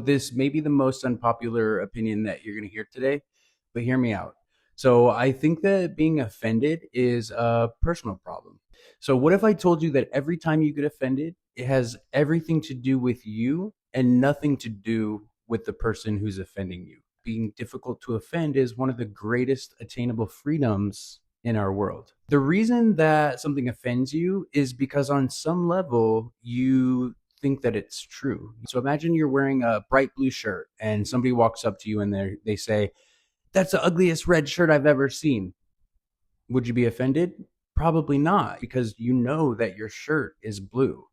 This may be the most unpopular opinion that you're going to hear today, but hear me out. So, I think that being offended is a personal problem. So, what if I told you that every time you get offended, it has everything to do with you and nothing to do with the person who's offending you? Being difficult to offend is one of the greatest attainable freedoms in our world. The reason that something offends you is because on some level you think that it's true. So imagine you're wearing a bright blue shirt and somebody walks up to you and they say, "That's the ugliest red shirt I've ever seen." Would you be offended? Probably not, because you know that your shirt is blue.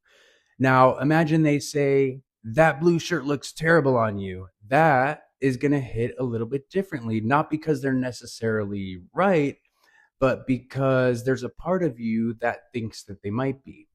Now, imagine they say, "That blue shirt looks terrible on you." That is going to hit a little bit differently, not because they're necessarily right, but because there's a part of you that thinks that they might be.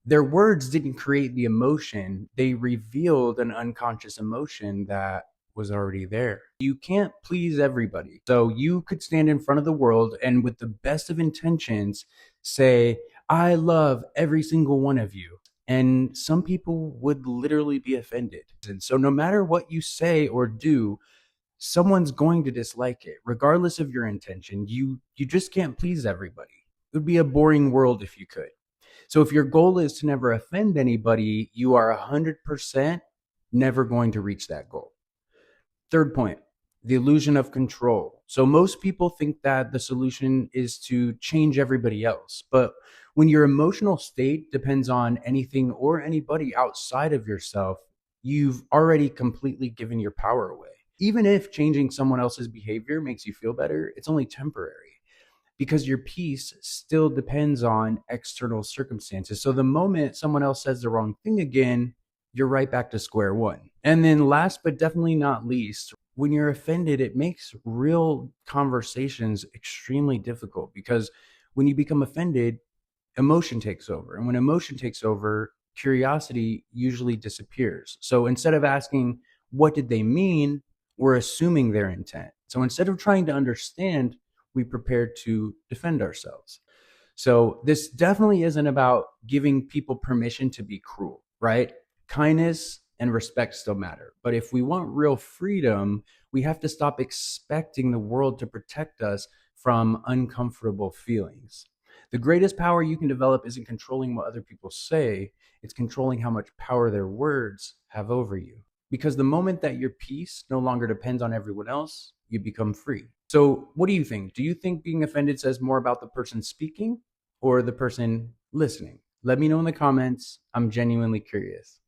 Their words didn't create the emotion, they revealed an unconscious emotion that was already there. You can't please everybody. So you could stand in front of the world and, with the best of intentions, say, "I love every single one of you." And some people would literally be offended. And so, no matter what you say or do, someone's going to dislike it, regardless of your intention. You just can't please everybody. It would be a boring world if you could. So if your goal is to never offend anybody, you are 100% never going to reach that goal. Third point, the illusion of control. So most people think that the solution is to change everybody else. But when your emotional state depends on anything or anybody outside of yourself, you've already completely given your power away. Even if changing someone else's behavior makes you feel better, it's only temporary, because your peace still depends on external circumstances. So the moment someone else says the wrong thing again, you're right back to square one. And then last but definitely not least, when you're offended, it makes real conversations extremely difficult, because when you become offended, emotion takes over. And when emotion takes over, curiosity usually disappears. So instead of asking, "What did they mean?" we're assuming their intent. So instead of trying to understand, we prepare to defend ourselves. So this definitely isn't about giving people permission to be cruel, right? Kindness and respect still matter. But if we want real freedom, we have to stop expecting the world to protect us from uncomfortable feelings. The greatest power you can develop isn't controlling what other people say, it's controlling how much power their words have over you. Because the moment that your peace no longer depends on everyone else, you become free. So, what do you think? Do you think being offended says more about the person speaking or the person listening? Let me know in the comments. I'm genuinely curious.